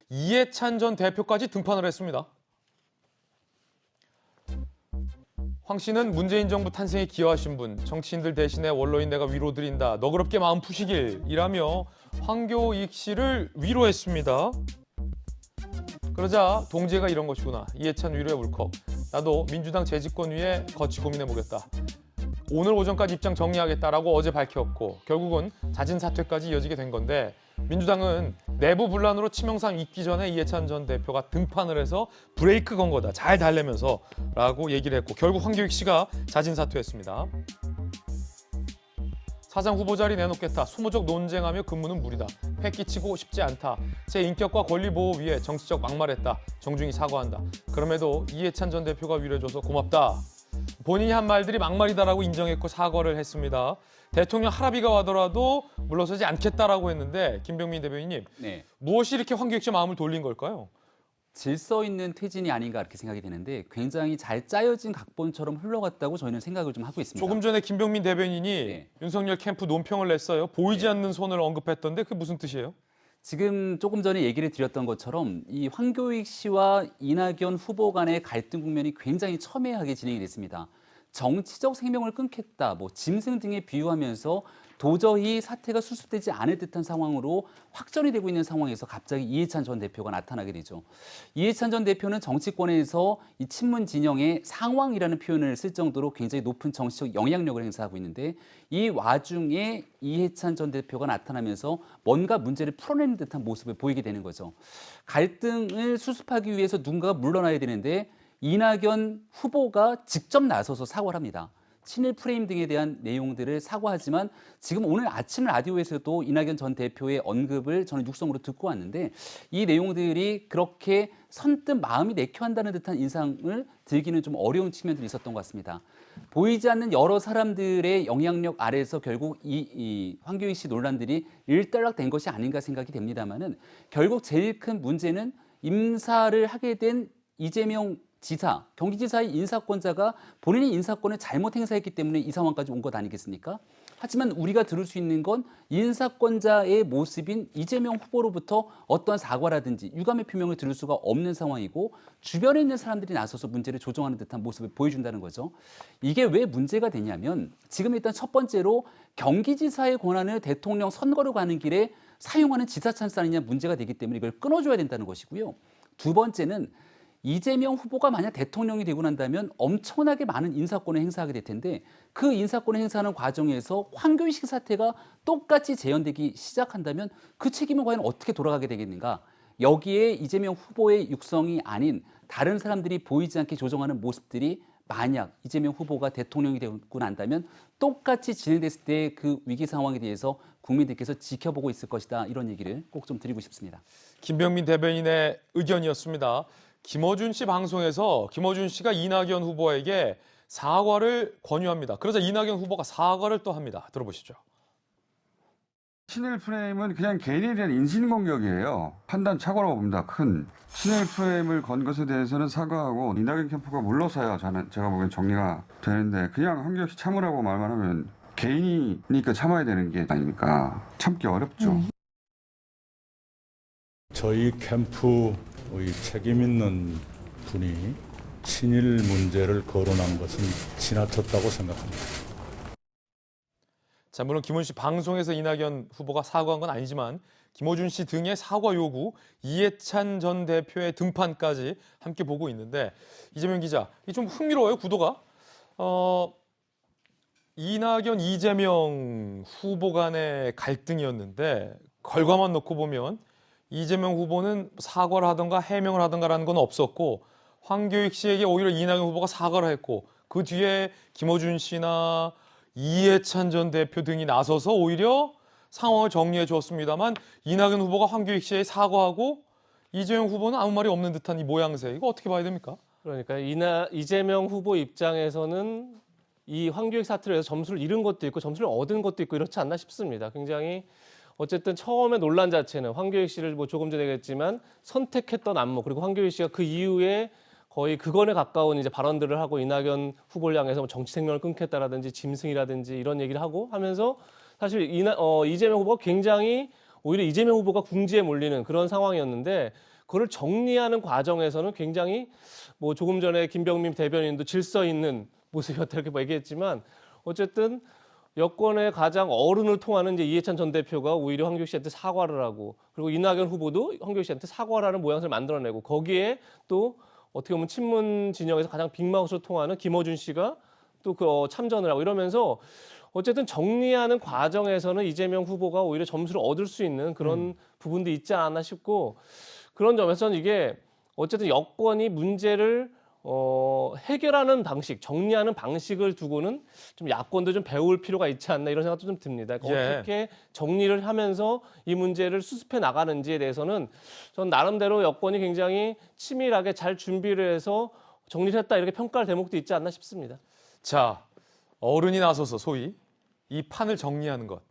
이해찬 전 대표까지 등판을 했습니다. 황 씨는 문재인 정부 탄생에 기여하신 분, 정치인들 대신에 원로인 내가 위로드린다. 너그럽게 마음 푸시길 이라며 황교익 씨를 위로했습니다. 그러자 동지가 이런 것이구나. 이해찬 위로의 울컥. 나도 민주당 재집권 위에 거치 고민해보겠다. 오늘 오전까지 입장 정리하겠다라고 어제 밝혔고 결국은 잦은 사퇴까지 이어지게 된 건데 민주당은 내부 분란으로 치명상 있기 전에 이해찬 전 대표가 등판을 해서 브레이크 건 거다. 잘 달래면서 라고 얘기를 했고 결국 황교익 씨가 잦은 사퇴했습니다. 사장 후보 자리 내놓겠다. 소모적 논쟁하며 근무는 무리다. 패 끼치고 싶지 않다. 제 인격과 권리 보호 위해 정치적 막말했다. 정중히 사과한다. 그럼에도 이해찬 전 대표가 위로해줘서 고맙다. 본인이 한 말들이 막말이다라고 인정했고 사과를 했습니다. 대통령 할아비가 와더라도 물러서지 않겠다라고 했는데 김병민 대변인님, 네. 무엇이 이렇게 황교익 씨 마음을 돌린 걸까요? 질서 있는 퇴진이 아닌가 이렇게 생각이 되는데 굉장히 잘 짜여진 각본처럼 흘러갔다고 저희는 생각을 좀 하고 있습니다. 조금 전에 김병민 대변인이 네. 윤석열 캠프 논평을 냈어요. 보이지 네. 않는 손을 언급했던데 그게 무슨 뜻이에요? 지금 조금 전에 얘기를 드렸던 것처럼 이 황교익 씨와 이낙연 후보 간의 갈등 국면이 굉장히 첨예하게 진행이 됐습니다. 정치적 생명을 끊겠다, 짐승 등에 비유하면서 도저히 사태가 수습되지 않을 듯한 상황으로 확전이 되고 있는 상황에서 갑자기 이해찬 전 대표가 나타나게 되죠. 이해찬 전 대표는 정치권에서 이 친문 진영의 상왕이라는 표현을 쓸 정도로 굉장히 높은 정치적 영향력을 행사하고 있는데 이 와중에 이해찬 전 대표가 나타나면서 뭔가 문제를 풀어내는 듯한 모습을 보이게 되는 거죠. 갈등을 수습하기 위해서 누군가가 물러나야 되는데 이낙연 후보가 직접 나서서 사과를 합니다. 친일 프레임 등에 대한 내용들을 사과하지만 지금 오늘 아침 라디오에서도 이낙연 전 대표의 언급을 저는 육성으로 듣고 왔는데 이 내용들이 그렇게 선뜻 마음이 내켜한다는 듯한 인상을 들기는 좀 어려운 측면들이 있었던 것 같습니다. 보이지 않는 여러 사람들의 영향력 아래에서 결국 이 황교익 씨 논란들이 일단락된 것이 아닌가 생각이 됩니다만은 결국 제일 큰 문제는 임사를 하게 된 이재명 지사, 경기지사의 인사권자가 본인의 인사권을 잘못 행사했기 때문에 이 상황까지 온 것 아니겠습니까? 하지만 우리가 들을 수 있는 건 인사권자의 모습인 이재명 후보로부터 어떤 사과라든지 유감의 표명을 들을 수가 없는 상황이고 주변에 있는 사람들이 나서서 문제를 조정하는 듯한 모습을 보여준다는 거죠. 이게 왜 문제가 되냐면 지금 일단 첫 번째로 경기지사의 권한을 대통령 선거로 가는 길에 사용하는 지사 찬스 아니냐 문제가 되기 때문에 이걸 끊어줘야 된다는 것이고요. 두 번째는 이재명 후보가 만약 대통령이 되고 난다면 엄청나게 많은 인사권을 행사하게 될 텐데 그 인사권을 행사하는 과정에서 황교익 씨 사태가 똑같이 재현되기 시작한다면 그 책임은 과연 어떻게 돌아가게 되겠는가? 여기에 이재명 후보의 육성이 아닌 다른 사람들이 보이지 않게 조정하는 모습들이 만약 이재명 후보가 대통령이 되고 난다면 똑같이 진행됐을 때 그 위기 상황에 대해서 국민들께서 지켜보고 있을 것이다. 이런 얘기를 꼭 좀 드리고 싶습니다. 김병민 대변인의 의견이었습니다. 김어준 씨 방송에서 김어준 씨가 이낙연 후보에게 사과를 권유합니다. 그러자 이낙연 후보가 사과를 또 합니다. 들어보시죠. 친일 프레임은 그냥 개인에 대한 인신공격이에요. 판단 착오라고 봅니다. 큰 친일 프레임을 건 것에 대해서는 사과하고 이낙연 캠프가 물러서야 제가 보기엔 정리가 되는데 그냥 황교익 씨 참으라고 말만 하면 개인이니까 참아야 되는 게 아닙니까? 참기 어렵죠. 저희 캠프의 책임 있는 분이 친일 문제를 거론한 것은 지나쳤다고 생각합니다. 자, 물론 김어준 씨 방송에서 이낙연 후보가 사과한 건 아니지만 김어준 씨 등의 사과 요구, 이해찬 전 대표의 등판까지 함께 보고 있는데 이재명 기자, 이게 좀 흥미로워요, 구도가. 이낙연, 이재명 후보 간의 갈등이었는데 결과만 놓고 보면 이재명 후보는 사과를 하던가 해명을 하던가라는 건 없었고 황교익 씨에게 오히려 이낙연 후보가 사과를 했고 그 뒤에 김어준 씨나 이해찬 전 대표 등이 나서서 오히려 상황을 정리해 주었습니다만 이낙연 후보가 황교익 씨에 사과하고 이재명 후보는 아무 말이 없는 듯한 이 모양새. 이거 어떻게 봐야 됩니까? 그러니까 이재명 후보 입장에서는 이 황교익 사태로 해서 점수를 잃은 것도 있고 점수를 얻은 것도 있고 이렇지 않나 싶습니다. 굉장히 어쨌든 처음에 논란 자체는 황교익 씨를 조금 전에 얘기했지만 선택했던 안목 그리고 황교익 씨가 그 이후에 거의 극언에 가까운 이제 발언들을 하고 이낙연 후보를 향해서 정치 생명을 끊겠다라든지 짐승이라든지 이런 얘기를 하고 하면서 사실 이재명 후보가 굉장히 오히려 이재명 후보가 궁지에 몰리는 그런 상황이었는데 그걸 정리하는 과정에서는 굉장히 뭐 조금 전에 김병민 대변인도 질서 있는 모습이었다 이렇게 얘기했지만 어쨌든 여권의 가장 어른을 통하는 이제 이해찬 전 대표가 오히려 황교익 씨한테 사과를 하고 그리고 이낙연 후보도 황교익 씨한테 사과를 하는 모양새를 만들어내고 거기에 또 어떻게 보면 친문 진영에서 가장 빅마우스로 통하는 김어준 씨가 또 그 참전을 하고 이러면서 어쨌든 정리하는 과정에서는 이재명 후보가 오히려 점수를 얻을 수 있는 그런 부분도 있지 않았나 싶고 그런 점에서는 이게 어쨌든 여권이 문제를 해결하는 방식, 정리하는 방식을 두고는 좀 야권도 좀 배울 필요가 있지 않나 이런 생각도 좀 듭니다. 그러니까 예. 어떻게 정리를 하면서 이 문제를 수습해 나가는지에 대해서는 전 나름대로 여권이 굉장히 치밀하게 잘 준비를 해서 정리를 했다 이렇게 평가할 대목도 있지 않나 싶습니다. 자, 어른이 나서서 소위 이 판을 정리하는 것.